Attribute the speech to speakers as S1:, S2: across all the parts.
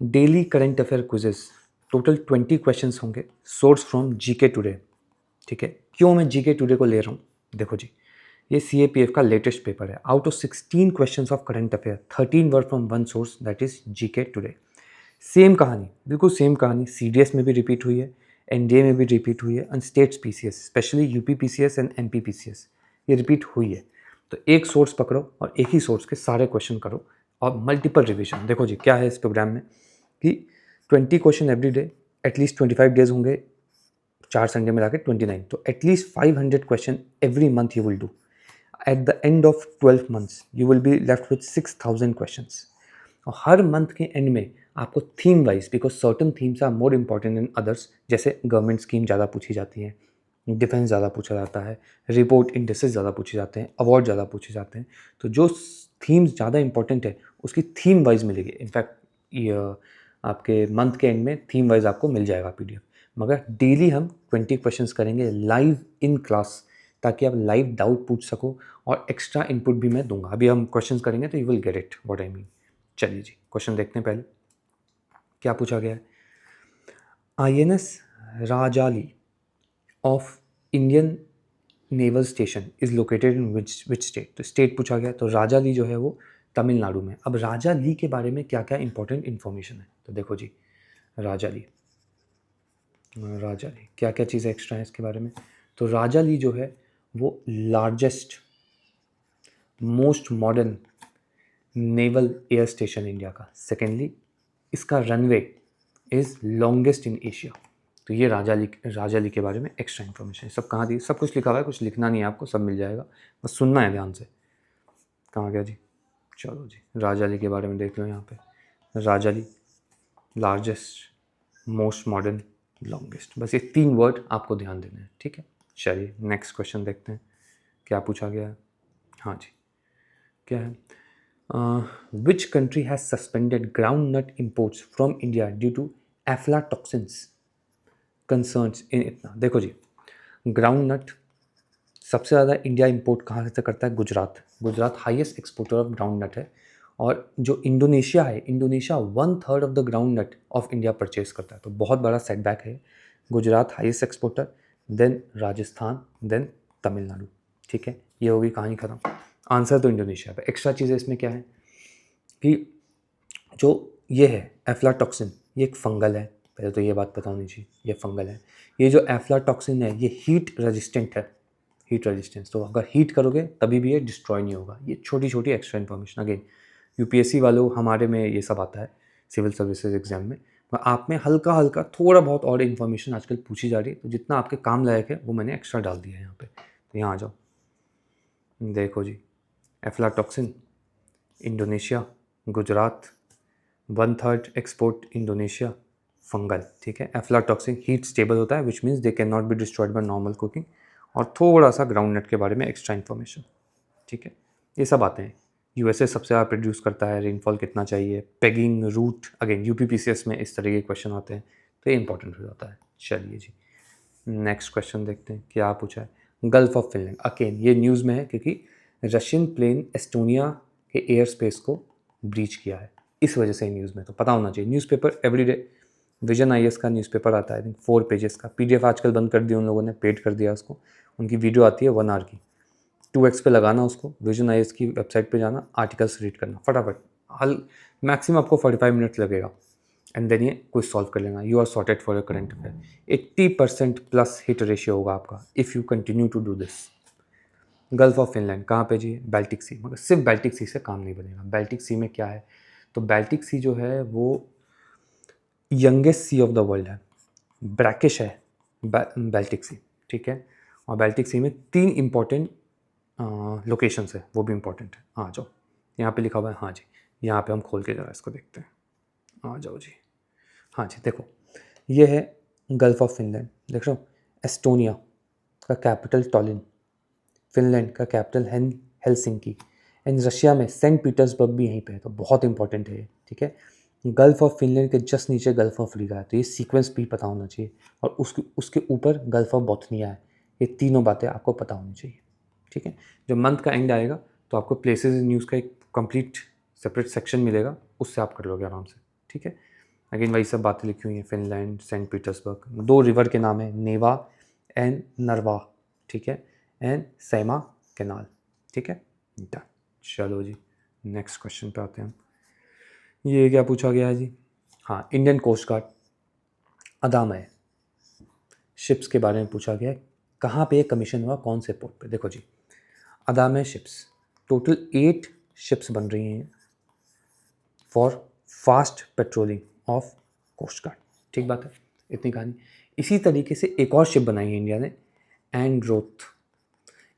S1: Daily current affair quizzes, total 20 questions होंगे, source from GK today. ठीक है, क्यों मैं जीके टुडे को ले रहा हूँ? देखो जी, ये सीएपीएफ का लेटेस्ट पेपर है। Out of 16 questions of current affair, 13 were from one source, that is GK today. Same कहानी, बिल्कुल सेम कहानी सीडीएस में भी रिपीट हुई है, एनडीए में भी रिपीट हुई है, and states PCS, specially UP PCS and MP PCS, ये रिपीट हुई है। तो एक सोर्स पकड़ो और एक ही सोर्स के सारे क्वेश्चन करो और मल्टीपल रिविजन। देखो जी, क्या है इस प्रोग्राम में कि 20 question every day, at least 25 days होंगे, 4 संडे मिला के 29, तो at least 500 question every month you will do. At the end of 12 months you will be left with 6000 questions. और हर मंथ के एंड में आपको theme wise, because certain themes are more important than others, जैसे government scheme ज़्यादा पूछी जाती है, डिफेंस ज़्यादा पूछा जाता है, रिपोर्ट इंडेक्सेस ज़्यादा पूछे जाते हैं, अवार्ड ज़्यादा पूछे जाते हैं। तो जो थीम्स ज़्यादा इंपॉर्टेंट है उसकी थीम वाइज मिलेगी। इनफैक्ट ये आपके मंथ के एंड में थीम वाइज आपको मिल जाएगा पीडीएफ। मगर डेली हम 20 क्वेश्चंस करेंगे लाइव इन क्लास, ताकि आप लाइव डाउट पूछ सको, और एक्स्ट्रा इनपुट भी मैं दूंगा। अभी हम क्वेश्चंस करेंगे तो you will get it what I mean. चलिए जी, क्वेश्चन देखते हैं। पहले क्या पूछा गया है? INS Rajali of Indian naval station is located in which state. तो स्टेट पूछा गया, तो राजाली जो है वो तमिलनाडु में। अब राजाली के बारे में क्या क्या इंपॉर्टेंट इन्फॉर्मेशन है, तो देखो जी, राजाली राजाली क्या क्या चीज़ें एक्स्ट्रा है इसके बारे में। तो राजाली जो है वो largest most modern naval air station India का। सेकेंडली, इसका runway is longest in Asia. तो ये राजाली के बारे में एक्स्ट्रा इन्फॉर्मेशन है। सब कहाँ दी, सब कुछ लिखा हुआ है, कुछ लिखना नहीं है आपको, सब मिल जाएगा, बस सुनना है ध्यान से। कहाँ गया जी? चलो जी, राजाली के बारे में देख लो यहाँ पे। Rajali largest most modern longest, बस ये 3 वर्ड आपको ध्यान देने हैं। ठीक है, चलिए नेक्स्ट क्वेश्चन देखते हैं क्या पूछा गया है। हाँ जी, क्या है? Which country has suspended groundnut imports from India due to aflatoxins concerns in इतना? देखो जी, ग्राउंड नट सबसे ज़्यादा इंडिया इंपोर्ट कहाँ से करता है? Gujarat. Gujarat highest exporter of groundnut है। और जो इंडोनेशिया है, Indonesia 1/3 of the groundnut of India purchase करता है। तो बहुत बड़ा सेटबैक है। Gujarat highest exporter, then Rajasthan, then Tamil Nadu. ठीक है, ये होगी कहानी खत्म। आंसर तो इंडोनेशिया पे। एक्स्ट्रा चीज़ें इसमें क्या है कि जो ये है एफ्लाटॉक्सिन, ये एक फंगल है। पहले तो ये बात पता होनी चाहिए, ये फंगल है। ये जो एफ्लाटॉक्सिन है ये हीट रेजिस्टेंट है, हीट रेजिस्टेंस। तो अगर हीट करोगे तभी भी ये डिस्ट्रॉय नहीं होगा। ये छोटी छोटी एक्स्ट्रा इन्फॉर्मेशन, अगेन यूपीएससी वालों हमारे में ये सब आता है सिविल सर्विसेज एग्जाम में, पर आप में हल्का हल्का थोड़ा बहुत और इन्फॉर्मेशन आजकल पूछी जा रही है। तो जितना आपके काम लायक है वो मैंने एक्स्ट्रा डाल दिया है यहाँ पे। तो यहाँ आ जाओ, देखो जी, aflatoxin Indonesia, Gujarat, 1/3 export Indonesia, fungal. ठीक है, एफ्लाटॉक्सिन हीट स्टेबल होता है, which means they can not be destroyed by normal cooking. और थोड़ा सा ग्राउंड नट के बारे में एक्स्ट्रा इन्फॉर्मेशन। ठीक है, ये सब आते हैं। यूएसए सबसे ज़्यादा प्रोड्यूस करता है, रेनफॉल कितना चाहिए, पेगिंग रूट, अगेन यूपीपीसीएस में इस तरह के क्वेश्चन आते हैं, तो ये इंपॉर्टेंट हो जाता है। चलिए जी, नेक्स्ट क्वेश्चन देखते हैं क्या पूछा है। गल्फ ऑफ फिनलैंड, अगेन ये न्यूज़ में है क्योंकि रशियन प्लेन एस्टोनिया के एयर स्पेस को ब्रीच किया है, इस वजह से न्यूज़ में। तो पता होना चाहिए। न्यूज़पेपर एवरीडे, विजन आईएएस का न्यूज़पेपर आता है, आई थिंक 4 पेजेस का। पीडीएफ आजकल बंद कर दिया उन लोगों ने, पेड कर दिया उसको। उनकी वीडियो आती है 1 आवर की, 2x पे लगाना उसको, विजन आईएएस की वेबसाइट पे जाना, आर्टिकल्स रीड करना फटाफट। हल मैक्सिमम आपको 45 मिनट्स लगेगा, एंड देन ये क्विज सॉल्व कर लेना। You are sorted for your current affair. 80% plus hit ratio होगा आपका if you continue to do this. Gulf of Finland कहाँ पे जी? बैल्टिक सी। मगर सिर्फ बैल्टिक सी से काम नहीं बनेगा। बैल्टिक सी में क्या है? तो बैल्टिक सी जो है वो youngest sea of the world है, ब्रैकिश है बैल्टिक सी। ठीक है, और बैल्टिक सी में 3 इंपॉर्टेंट लोकेशंस है, वो भी इंपॉर्टेंट है। आ जाओ, यहाँ पे लिखा हुआ है। हाँ जी, यहाँ पे हम खोल के ज़रा इसको देखते हैं। आ जाओ जी, हाँ जी, देखो ये है गल्फ ऑफ फिनलैंड। देख रहे हो, एस्टोनिया का कैपिटल टॉलिन, फिनलैंड का कैपिटल हेलसिंकी, एंड रशिया में सेंट पीटर्सबर्ग भी यहीं पे है। तो बहुत इंपॉर्टेंट है ये। ठीक है, गल्फ ऑफ फिनलैंड के जस्ट नीचे गल्फ ऑफ रीगा है। तो ये सीक्वेंस भी पता होना चाहिए। और उसके ऊपर गल्फ ऑफ बोथनिया है। ये तीनों बातें आपको पता होनी चाहिए। ठीक है, जब मंथ का एंड आएगा तो आपको प्लेसेस इन न्यूज़ का एक कंप्लीट सेपरेट सेक्शन मिलेगा, उससे आप कर लोगे आराम से। ठीक है, अगेन वही सब बातें लिखी हुई हैं, फिनलैंड, सेंट पीटर्सबर्ग। 2 रिवर के नाम है, नेवा एंड नरवा, ठीक है, एंड सैमा कैनाल, ठीक है। डन। चलो जी नेक्स्ट क्वेश्चन पे आते हैं हम। ये क्या पूछा गया है जी? हाँ, इंडियन कोस्ट गार्ड अदामय शिप्स के बारे में पूछा गया है। कहाँ पे कमीशन हुआ, कौन से पोर्ट पे? देखो जी, अदामय शिप्स टोटल 8 शिप्स बन रही हैं for fast patrolling of coast guard, ठीक बात है, इतनी कहानी। इसी तरीके से एक और शिप बनाई है इंडिया ने, एंड्रोथ।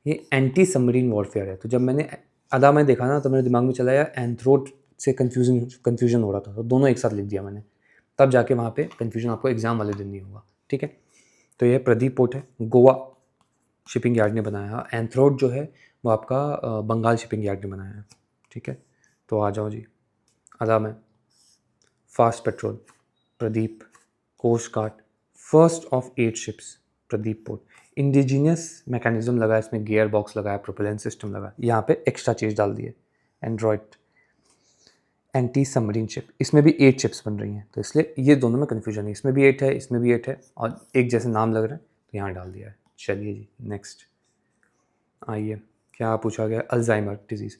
S1: ये एंटी सबमरीन वॉरफेयर है। तो जब मैंने अदामय देखा ना तो मेरे दिमाग में चला यार एंथ्रोट से कन्फ्यूजन हो रहा था, तो दोनों एक साथ लिख दिया मैंने, तब जाके वहाँ पे कन्फ्यूजन आपको एग्जाम वाले दिन नहीं होगा, ठीक है। तो ये प्रदीप पोर्ट है, गोवा शिपिंग यार्ड ने बनाया है। एंथ्रोट जो है वो आपका बंगाल शिपिंग यार्ड ने बनाया है, ठीक है। तो आ जाओ जी, अदामय, फास्ट पेट्रोल प्रदीप, coast guard, first of 8 ships Paradip port. Indigenous mechanism लगा है इसमें, गियर बॉक्स लगा है, प्रोपेलेंट सिस्टम लगा है, यहाँ पे एक्स्ट्रा चीज़ डाल दी है। एंड्रॉयड एंटी सबमरीन शिप, इसमें भी 8 शिप्स बन रही हैं, तो इसलिए ये दोनों में कन्फ्यूजन है, इसमें भी 8 है, इसमें भी 8 है, और एक जैसे नाम लग रहे हैं तो यहाँ डाल दिया है। चलिए जी नेक्स्ट आइए, क्या पूछा गया? Alzheimer disease.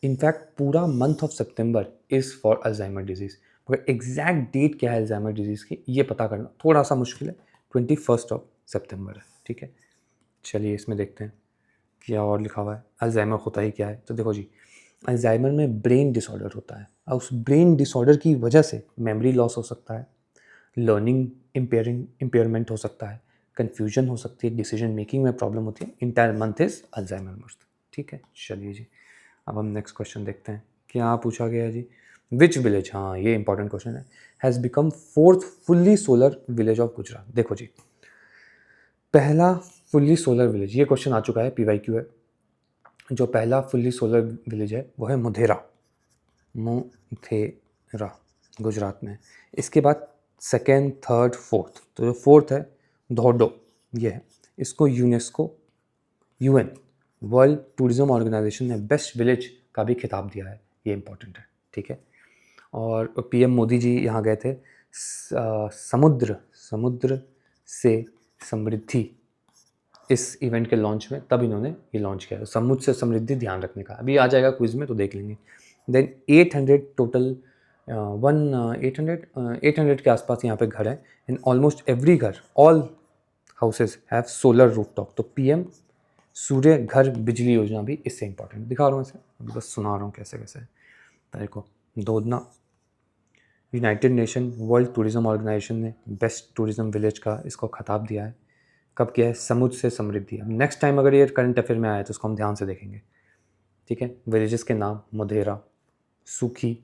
S1: इनफैक्ट पूरा month of September is for Alzheimer disease, मगर एग्जैक्ट डेट क्या है अल्जाइमर डिजीज़ की ये पता करना थोड़ा सा मुश्किल है। 21 ऑफ सितंबर है, ठीक है। चलिए इसमें देखते हैं क्या और लिखा हुआ है, अल्जाइमर होता ही क्या है। तो देखो जी, अल्जाइमर में ब्रेन डिसऑर्डर होता है, और उस ब्रेन डिसऑर्डर की वजह से मेमोरी लॉस हो सकता है, लर्निंग इम्पेयरमेंट हो सकता है, कन्फ्यूजन हो सकती है, डिसीजन मेकिंग में प्रॉब्लम होती है। Entire month is Alzheimer month, ठीक है। चलिए जी अब हम नेक्स्ट क्वेश्चन देखते हैं, क्या पूछा गया है जी? विच विलेज, हाँ ये इंपॉर्टेंट क्वेश्चन है, has become 4th fully solar village of Gujarat. देखो जी, पहला फुल्ली सोलर विलेज, ये क्वेश्चन आ चुका है, PYQ है। जो पहला फुल्ली सोलर विलेज है वो है मोधेरा गुजरात में। इसके बाद सेकेंड, थर्ड, फोर्थ, तो जो फोर्थ है धोडो, ये है, इसको UNESCO UN world tourism organisation ने बेस्ट विलेज का भी खिताब दिया है, ये इंपॉर्टेंट है, ठीक है। और PM मोदी जी यहाँ गए थे समुद्र से समृद्धि इस इवेंट के लॉन्च में, तब इन्होंने ये लॉन्च किया। समुद्र से समृद्धि ध्यान रखने का, अभी आ जाएगा क्विज में तो देख लेंगे। देन 800 टोटल 800 के आसपास यहाँ पे घर हैं, इन ऑलमोस्ट एवरी घर, all houses have solar rooftop. तो PM सूर्य घर बिजली योजना भी इससे इंपॉर्टेंट दिखा रहा हूँ इसे, बस सुना रहा हूँ कैसे कैसे। देखो, दोदना United Nation World tourism organisation ने बेस्ट टूरिज्म विलेज का इसको खिताब दिया है। कब किया है? समुद्र से समृद्धि। अब नेक्स्ट टाइम अगर ये करंट अफेयर में आए तो उसको हम ध्यान से देखेंगे, ठीक है। विलेजेस के नाम मोधेरा, सुखी,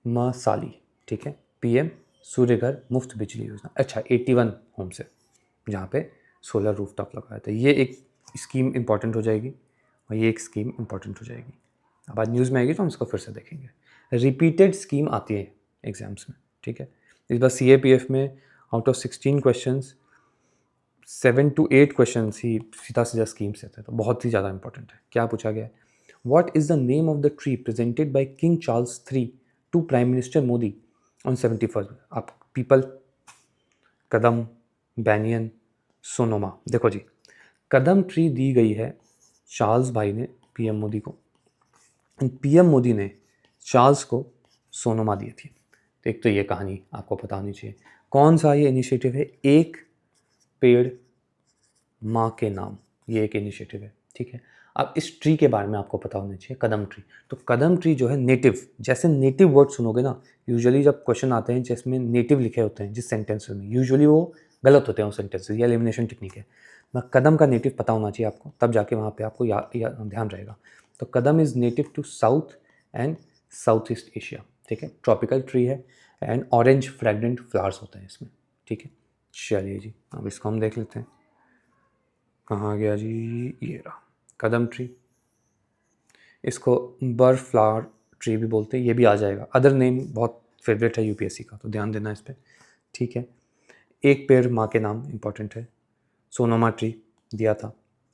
S1: मसाली, ठीक है। PM सूर्यघर मुफ्त बिजली योजना, अच्छा 81 होम से जहाँ पे सोलर रूफटॉप लगाया था, ये एक स्कीम इंपॉर्टेंट हो जाएगी और ये एक स्कीम इंपॉर्टेंट हो जाएगी। अब आज न्यूज़ में आएगी तो हम इसको फिर से देखेंगे। रिपीटेड स्कीम आती है एग्जाम्स में, ठीक है। इस बार CAPF में out of 16 questions 7 to 8 question ही सीधा सीधा स्कीम से थे, तो बहुत ही ज़्यादा इंपॉर्टेंट है। क्या पूछा गया है? What is the name of the tree presented by King Charles III to prime minister Modi on 71st? आप पीपल, कदम, बैनियन, सोनोमा। देखो जी, कदम ट्री दी गई है चार्ल्स भाई ने PM मोदी को, PM मोदी ने चार्ल्स को सोनोमा दी थी। तो एक तो ये कहानी आपको पता होनी चाहिए। कौन सा ये इनिशिएटिव है? एक पेड़ माँ के नाम, ये एक इनिशिएटिव है, ठीक है। अब इस ट्री के बारे में आपको पता होना चाहिए, कदम ट्री। तो कदम ट्री जो है नेटिव, जैसे नेटिव वर्ड सुनोगे ना, यूजुअली जब क्वेश्चन आते हैं जिसमें नेटिव लिखे होते हैं जिस सेंटेंस में, यूजुअली वो गलत होते हैं वो सेंटेंसेस, ये एलिमिनेशन टेक्निक है। कदम का नेटिव पता होना चाहिए आपको, तब जाके वहाँ पे आपको ध्यान रहेगा। तो kadam is native to South and South East Asia, ठीक है। ट्रॉपिकल ट्री है एंड ऑरेंज फ्रेगनेंट फ्लावर्स होते हैं इसमें, ठीक है। चलिए जी अब इसको हम देख लेते हैं, कहाँ गया जी? ये रहा कदम ट्री। इसको बर्फ फ्लावर ट्री भी बोलते हैं, ये भी आ जाएगा। अदर नेम बहुत फेवरेट है UPSC का, तो ध्यान देना इस पर, ठीक है। एक पेड़ माँ के नाम इंपॉर्टेंट है, सोनोमा ट्री दिया था,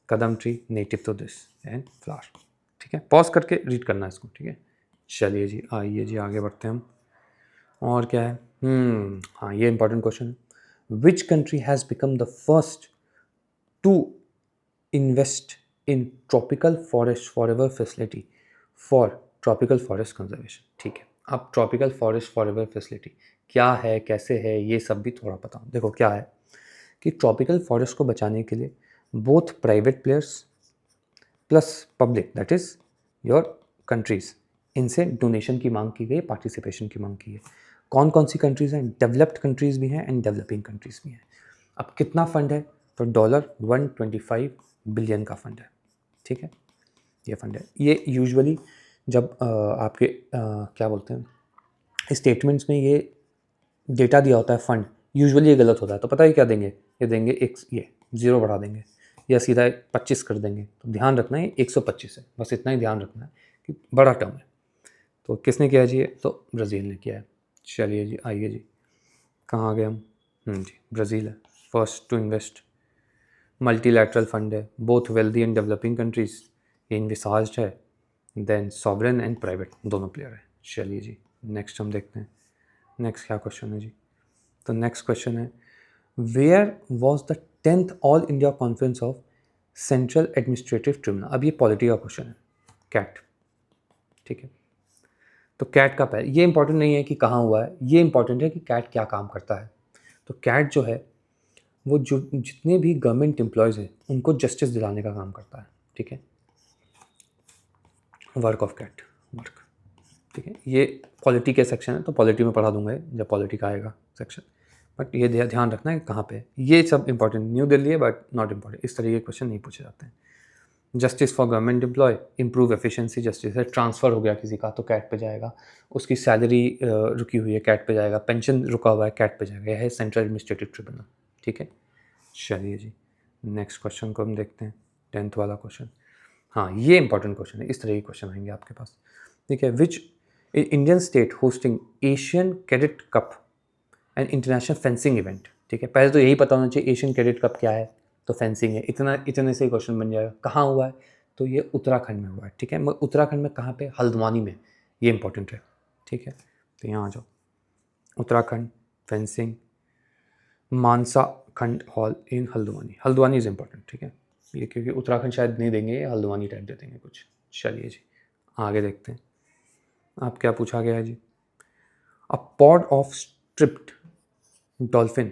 S1: kadam tree native to this and flower, ठीक है। पॉज करके रीड करना इसको, ठीक है। चलिए जी आइए जी आगे बढ़ते हैं हम। और क्या है? हाँ, ये इंपॉर्टेंट क्वेश्चन है। Which country has become the first to invest in tropical forest forever facility for tropical forest conservation? ठीक है, अब ट्रॉपिकल फॉरेस्ट फॉरएवर फैसिलिटी क्या है, कैसे है, ये सब भी थोड़ा बताऊँ। देखो क्या है कि ट्रॉपिकल फॉरेस्ट को बचाने के लिए both private players plus public, that is your countries, इनसे डोनेशन की मांग की गई, पार्टिसिपेशन की मांग की है। कौन कौन सी कंट्रीज़ हैं? डेवलप्ड कंट्रीज़ भी हैं एंड डेवलपिंग कंट्रीज़ भी हैं। अब कितना फ़ंड है? तो $125 बिलियन का फ़ंड है। ठीक है, ये फ़ंड है। ये यूजुअली जब आपके क्या बोलते हैं स्टेटमेंट्स में ये डेटा दिया होता है फ़ंड, यूजुअली ये गलत होता है। तो पता है क्या देंगे? ये देंगे एक ये 0 बढ़ा देंगे या सीधा 25 कर देंगे। तो ध्यान रखना है 125 है, बस इतना ही ध्यान रखना है कि बड़ा टर्म है। तो किसने किया जी? तो ब्राज़ील ने किया है। चलिए जी, आइए जी, कहाँ आ गए हम? जी, ब्राज़ील है first to invest. Multilateral fund है, both wealthy and developing countries ये इन्विसाज्ड है, देन सॉवरेन एंड प्राइवेट दोनों प्लेयर है। चलिए जी, नेक्स्ट हम देखते हैं। नेक्स्ट क्या क्वेश्चन है जी? तो नेक्स्ट क्वेश्चन है, where was the 10th all India conference of central administrative tribunal? अब ये पॉलिटी का क्वेश्चन है, कैट। ठीक है, तो कैट का पहले, ये इंपॉर्टेंट नहीं है कि कहाँ हुआ है, ये इंपॉर्टेंट है कि कैट क्या काम करता है। तो कैट जो है वो जो जितने भी गवर्नमेंट एम्प्लॉयज़ हैं उनको जस्टिस दिलाने का काम करता है। ठीक है, वर्क ऑफ कैट, वर्क। ठीक है, ये पॉलिटी के सेक्शन है, तो पॉलिटी में पढ़ा दूंगा जब पॉलिटी का आएगा सेक्शन। बट ये ध्यान रखना है कहाँ पे है। ये सब इंपॉर्टेंट न्यू दिल्ली है बट नॉट इंपॉर्टेंट, इस तरीके के क्वेश्चन नहीं पूछे जाते हैं। Justice for government employ, improve efficiency justice है। ट्रांसफ़र हो गया किसी का तो कैट पे जाएगा, उसकी सैलरी रुकी हुई है कैट पे जाएगा, पेंशन रुका हुआ है कैट पे जाएगा। यह है सेंट्रल एडमिनिस्ट्रेटिव ट्रिब्यूनल। ठीक है, चलिए जी, नेक्स्ट क्वेश्चन को हम देखते हैं, 10th वाला क्वेश्चन। हाँ, ये इंपॉर्टेंट क्वेश्चन है, इस तरह के क्वेश्चन आएंगे आपके पास। ठीक है, which Indian state hosting Asian cadet cup and international fencing event? ठीक है, पहले तो यही पता होना चाहिए एशियन कैडेट कप क्या है, तो फेंसिंग है। इतने से ही क्वेश्चन बन जाएगा। कहाँ हुआ है? तो ये उत्तराखंड में हुआ है। ठीक है, मगर उत्तराखंड में कहाँ पे? हल्द्वानी में, ये इंपॉर्टेंट है। ठीक है, तो यहाँ आ जाओ, उत्तराखंड फेंसिंग मानसा खंड hall in Haldwani. Haldwani is important. ठीक है, ये क्योंकि उत्तराखंड शायद नहीं देंगे, ये हल्द्वानी टाइप दे देंगे कुछ। चलिए जी, आगे देखते हैं। आप क्या पूछा गया है जी? A pod of striped dolphin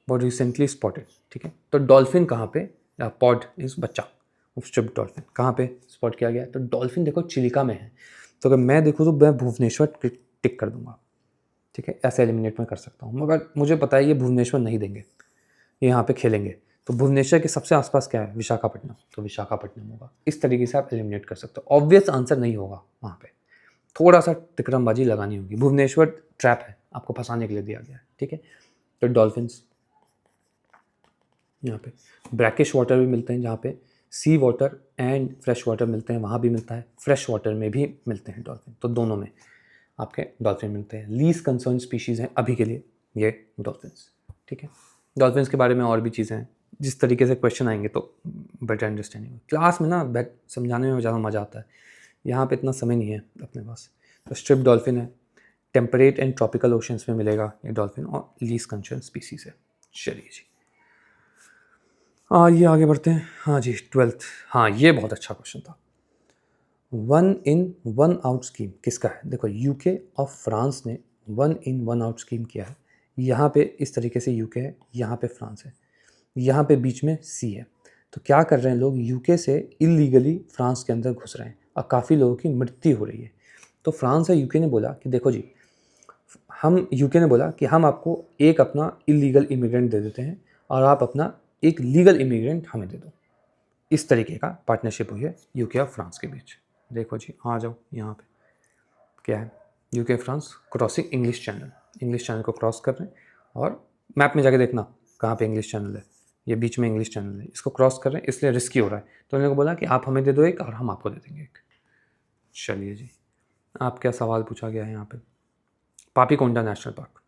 S1: was recently spotted. ठीक है, तो डॉल्फिन कहाँ पे? पॉड इज बच्चा, स्ट्रिप्ड डॉल्फिन कहाँ पे स्पॉट किया गया? तो डॉल्फिन देखो चिलिका में है, तो अगर मैं देखूँ तो मैं भुवनेश्वर टिक कर दूंगा। ठीक है, ऐसे एलिमिनेट में कर सकता हूँ, मगर मुझे पता है ये भुवनेश्वर नहीं देंगे, ये यहाँ पे खेलेंगे। तो भुवनेश्वर के सबसे आसपास क्या है? विशाखापट्टनम, तो विशाखापट्टनम होगा। इस तरीके से आप एलिमिनेट कर सकते हो। ऑब्वियस आंसर नहीं होगा वहाँ पे, थोड़ा सा तिकड़मबाजी लगानी होगी। भुवनेश्वर ट्रैप है, आपको फंसाने के लिए दिया गया है। ठीक है, तो डॉल्फिन्स यहाँ पे ब्रैकिश वाटर भी मिलते हैं, जहाँ पे सी वाटर एंड फ्रेश वाटर मिलते हैं, वहाँ भी मिलता है। फ्रेश वाटर में भी मिलते हैं डॉल्फिन, तो दोनों में आपके डॉल्फिन मिलते हैं। लीस्ट कंसर्न स्पीशीज़ हैं अभी के लिए ये डॉल्फिन्स। ठीक है, डॉल्फिन्स के बारे में और भी चीज़ें हैं, जिस तरीके से क्वेश्चन आएंगे तो बेटर अंडरस्टैंडिंग क्लास में ना समझाने में ज़्यादा मज़ा आता है, यहाँ पे इतना समय नहीं है अपने पास। तो स्ट्रिप डॉल्फिन है, टेम्परेट एंड ट्रॉपिकल ओशंस में मिलेगा ये डॉल्फिन, और लीस्ट कंसर्न स्पीसीज़ है। चलिए जी, ये आगे बढ़ते हैं। हाँ जी, 12th। हाँ, ये बहुत अच्छा क्वेश्चन था। 1 in 1 out स्कीम किसका है? देखो, यूके और फ्रांस ने 1 in 1 out स्कीम किया है। यहाँ पे इस तरीके से यूके है, यहाँ पे फ्रांस है, यहाँ पे बीच में सी है। तो क्या कर रहे हैं लोग? यूके से इलीगली फ्रांस के अंदर घुस रहे हैं और काफ़ी लोगों की मृत्यु हो रही है। तो फ्रांस और यूके ने बोला कि देखो जी, यूके ने बोला कि हम आपको एक अपना इलीगल इमिग्रेंट दे देते हैं और आप अपना एक लीगल इमिग्रेंट हमें दे दो। इस तरीके का पार्टनरशिप हुई है यूके और फ्रांस के बीच। देखो जी, आ जाओ यहाँ पे क्या है? UK France crossing English channel, English channel को क्रॉस कर रहे हैं। और मैप में जाके देखना कहाँ पे इंग्लिश चैनल है, ये बीच में इंग्लिश चैनल है, इसको क्रॉस कर रहे हैं, इसलिए रिस्की हो रहा है। तो उन्होंने बोला कि आप हमें दे दो एक और हम आपको दे देंगे एक। चलिए जी, आप क्या सवाल पूछा गया है यहाँ पे? Papikonda national park.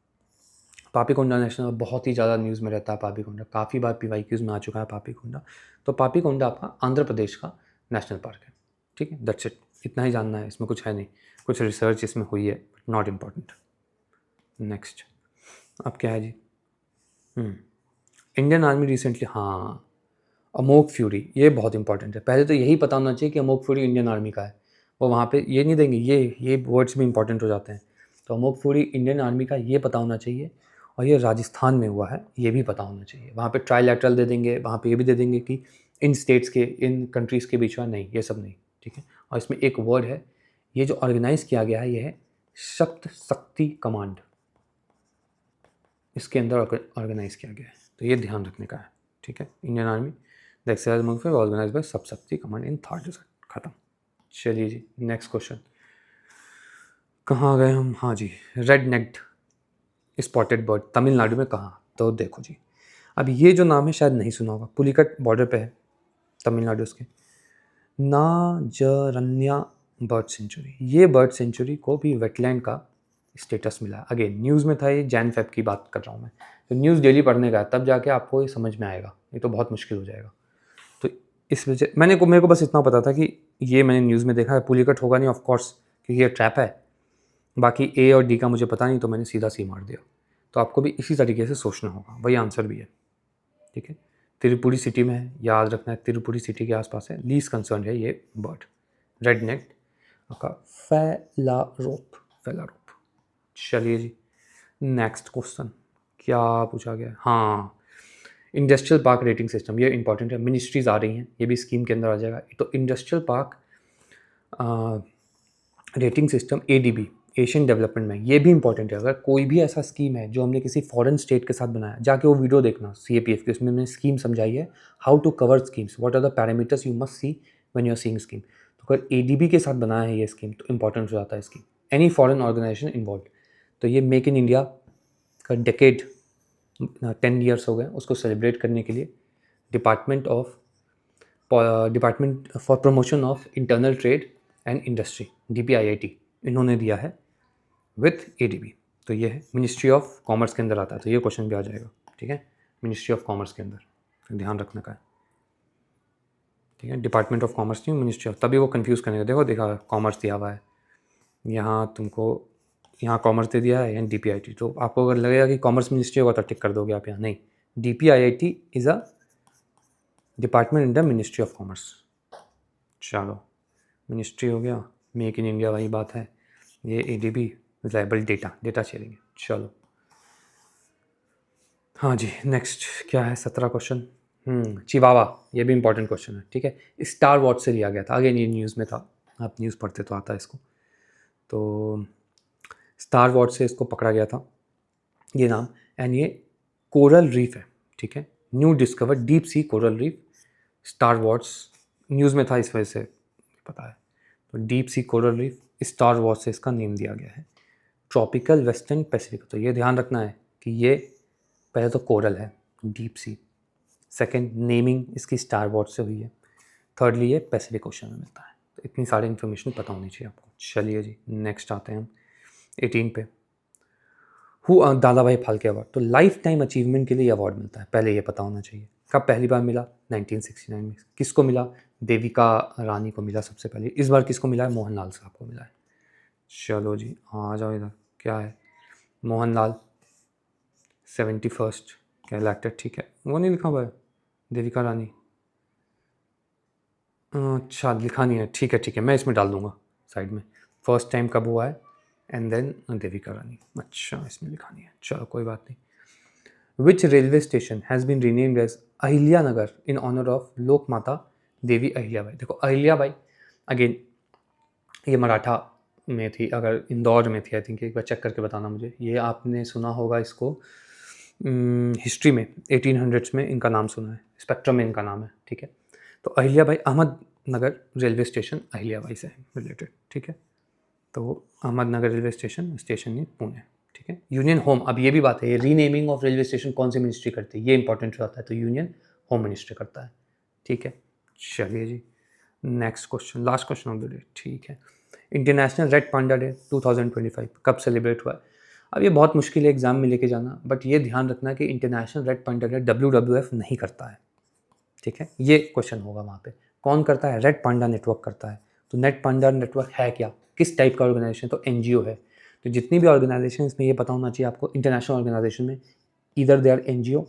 S1: Papikonda national बहुत ही ज़्यादा न्यूज़ में रहता है। पापीकोंडा काफ़ी बार PYQs में आ चुका है पापीकोंडा। तो पापीकोंडा आपका आंध्र प्रदेश का नेशनल पार्क है। ठीक है, दैट्स इट, इतना ही जानना है, इसमें कुछ है नहीं। कुछ रिसर्च इसमें हुई है, नॉट इम्पॉर्टेंट। नेक्स्ट, अब क्या है जी? इंडियन आर्मी रिसेंटली, हाँ, अमोक फ्यूरी, ये बहुत इंपॉर्टेंट है। पहले तो यही पता होना चाहिए कि अमोक फ्यूरी इंडियन आर्मी का है। वो वहाँ पे ये नहीं देंगे, ये वर्ड्स भी इंपॉर्टेंट हो जाते हैं। तो अमोक फ्यूरी इंडियन आर्मी का, ये पता होना चाहिए। और ये राजस्थान में हुआ है, ये भी पता होना चाहिए। वहाँ पे ट्राईलैटरल दे देंगे, वहाँ पे ये भी दे देंगे कि इन स्टेट्स के, इन कंट्रीज़ के बीच में, नहीं, ये सब नहीं, ठीक है। और इसमें एक वर्ड है, ये जो ऑर्गेनाइज़ किया गया है, ये है सप्त शक्ति कमांड, इसके अंदर ऑर्गेनाइज़ किया गया है। तो ये ध्यान रखने का है, ठीक है। Indian army the exercise among organize by Sapta Shakti command in third, खत्म। चलिए जी, नेक्स्ट क्वेश्चन। कहाँ गए हम? हाँ जी, red necked spotted bird Tamil Nadu में कहाँ? तो देखो जी, अब ये जो नाम है शायद नहीं सुना होगा, पुलिकट बॉर्डर पे है तमिलनाडु उसके। नाजरन्या बर्ड सेंचुरी, ये बर्ड सेंचुरी को भी वेटलैंड का स्टेटस मिला है। अगेन न्यूज़ में था, ये जैन फेब की बात कर रहा हूँ मैं, तो न्यूज़ डेली पढ़ने का है, तब जाके आपको ये समझ में आएगा, ये तो बहुत मुश्किल हो जाएगा। तो इस वजह मेरे को बस इतना पता था कि ये मैंने न्यूज़ में देखा है, पुलिकट होगा नहीं ऑफ कोर्स, क्योंकि ये ट्रैप है। बाकी ए और डी का मुझे पता नहीं, तो मैंने सीधा सी मार दिया। तो आपको भी इसी तरीके से सोचना होगा, वही आंसर भी है, ठीक है। तिरुपुरी सिटी में है, याद रखना है, तिरुपुरी सिटी के आसपास है, लीस्ट कंसर्न है ये बर्ड, रेड नेक का फेलारोप। चलिए जी, नेक्स्ट क्वेश्चन क्या पूछा गया है? हाँ, इंडस्ट्रियल पार्क रेटिंग सिस्टम, ये इंपॉर्टेंट है। मिनिस्ट्रीज आ रही हैं, ये भी स्कीम के अंदर आ जाएगा। तो industrial park rating system, ADB, Asian development bank, ये भी इंपॉर्टेंट है। अगर कोई भी ऐसा स्कीम है जो हमने किसी फॉरेन स्टेट के साथ बनाया, जाके वो वीडियो देखना CAPF की, उसमें मैंने स्कीम समझाई है, how to cover schemes, what are the parameters you must see when you are seeing scheme. तो अगर ADB के साथ बनाया है ये स्कीम, तो इंपॉर्टेंट हो जाता है scheme, any foreign organization involve. तो ये मेक इन इंडिया का डेकेड 10 ईयर्स हो गए, उसको सेलिब्रेट करने के लिए department for promotion of internal trade and industry, DPIIT, इन्होंने दिया है विथ ADB। तो ये है मिनिस्ट्री ऑफ कॉमर्स के अंदर आता है, तो ये क्वेश्चन भी आ जाएगा, ठीक है। मिनिस्ट्री ऑफ कॉमर्स के अंदर ध्यान रखने का है, ठीक है। डिपार्टमेंट ऑफ कॉमर्स नहीं, मिनिस्ट्री ऑफ, तभी वो कंफ्यूज करने का। देखा कॉमर्स दिया हुआ है यहाँ तुमको, यहाँ कॉमर्स दे दिया है, यहाँ DPIIT। तो आपको अगर लगेगा कि कॉमर्स मिनिस्ट्री होगा तो टिक कर दोगे आप यहाँ, नहीं, DPIIT is a department in the ministry of commerce. चलो, मिनिस्ट्री हो गया, मेक इन इंडिया वही बात है, ये ADB, रिलायबल डेटा शेयरिंग। चलो हाँ जी, नेक्स्ट क्या है? 17 क्वेश्चन। चिवावा, ये भी इंपॉर्टेंट क्वेश्चन है, ठीक है। स्टार वॉच से लिया गया था, अगेन ये न्यूज़ में था, आप न्यूज़ पढ़ते तो आता है इसको। तो स्टार वॉच से इसको पकड़ा गया था ये नाम, एंड ये कोरल रीफ है, ठीक है। New discover deep sea coral reef, star watch news में था, इस वजह से पता है। तो deep sea coral reef, star watch से इसका नेम दिया गया है। ट्रॉपिकल वेस्टर्न पैसिफिक, तो ये ध्यान रखना है कि ये पहले तो कोरल है, डीप सी, सेकंड नेमिंग इसकी स्टार वॉच से हुई है, थर्डली ये पैसिफिक ओशन में मिलता है। तो इतनी सारी इन्फॉर्मेशन पता होनी चाहिए आपको। चलिए जी, नेक्स्ट आते हैं हम 18 पे। दादा भाई फाल्के अवार्ड, तो लाइफ टाइम अचीवमेंट के लिए अवार्ड मिलता है, पहले ये पता होना चाहिए। कब पहली बार मिला? 1969 में। किसको मिला? देविका रानी को मिला सबसे पहले। इस बार किसको मिला है? मोहनलाल साहब को मिला है। चलो जी, आ जाओ इधर, क्या है? मोहनलाल 71st इलेक्टेड, ठीक है। वो नहीं लिखा हुआ है देविका रानी, अच्छा लिखा नहीं है, ठीक है ठीक है, मैं इसमें डाल दूंगा साइड में, फर्स्ट टाइम कब हुआ है एंड देन देविका रानी, अच्छा इसमें लिखा नहीं है, चलो कोई बात नहीं। Which railway station has been renamed as Ahilyanagar in honour of Lok Mata Devi Ahilyabai. देखो अहिल्याबाई, अगेन ये मराठा में थी, अगर इंदौर में थी आई थिंक, एक बार चेक करके बताना मुझे। ये आपने सुना होगा इसको हिस्ट्री में, 1800s में इनका नाम सुना है, स्पेक्ट्रम में इनका नाम है, ठीक है। तो अहिल्याबाई, अहमदनगर रेलवे स्टेशन अहिल्याबाई से रिलेटेड, ठीक है। तो अहमदनगर रेलवे स्टेशन, स्टेशन ये पुणे, ठीक है। यूनियन होम, अब ये भी बात है, ये रीनेमिंग ऑफ रेलवे स्टेशन कौन सी मिनिस्ट्री करती है, ये इंपॉर्टेंट रहता है, तो यूनियन होम मिनिस्ट्री करता है, ठीक है। चलिए जी, next question, last question of the day, ठीक है। इंटरनेशनल रेड पांडा डे 2025 कब सेलिब्रेट हुआ है? अब ये बहुत मुश्किल है एग्जाम में लेके जाना, बट ये ध्यान रखना कि international red panda day WWF नहीं करता है, ठीक है। ये क्वेश्चन होगा वहाँ पे, कौन करता है? रेड पांडा नेटवर्क करता है। तो नेट पांडा नेटवर्क है क्या, किस टाइप का ऑर्गेनाइजेशन? तो NGO है। तो जितनी भी ऑर्गेनाइजेशन में ये पता होना चाहिए आपको, इंटरनेशनल ऑर्गेनाइजेशन में ईदर दे आर NGO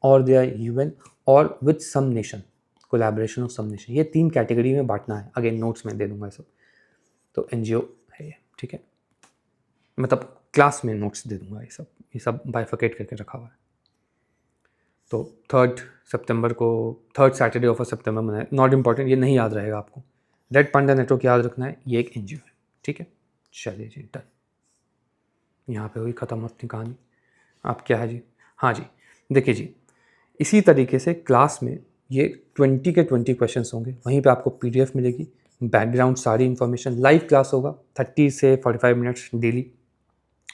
S1: और दे आर UN और with some nation, collaboration of some nation, ये 3 कैटेगरी में बांटना है। अगेन नोट्स में दे दूंगा ये सब। तो NGO है ये, ठीक है, मतलब क्लास में नोट्स दे दूंगा, ये सब बाइफर्केट करके रखा हुआ है। तो 3 सितंबर को, 3rd सैटरडे ऑफ सितंबर मनाए, नॉट इम्पॉर्टेंट, ये नहीं याद रहेगा आपको। रेड पांडा नेटवर्क याद रखना है, ये एक NGO है, ठीक है। चलिए जी, डन, यहाँ पे हुई ख़त्म अपनी कहानी। आप क्या है जी, हाँ जी, देखिए जी, इसी तरीके से क्लास में ये 20 के 20 क्वेश्चंस होंगे, वहीं पे आपको PDF मिलेगी, बैकग्राउंड सारी इन्फॉर्मेशन, लाइव क्लास होगा 30 से 45 minutes daily,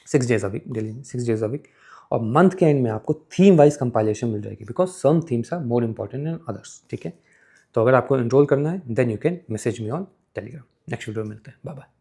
S1: 6 days a week, daily 6 days a week. और मंथ के एंड में आपको थीम वाइज कंपाइलेशन मिल जाएगी, because some themes are more important than others, ठीक है। तो अगर आपको एनरोल करना है then you can message me on Telegram. Next video में मिलते हैं, बाय बाय।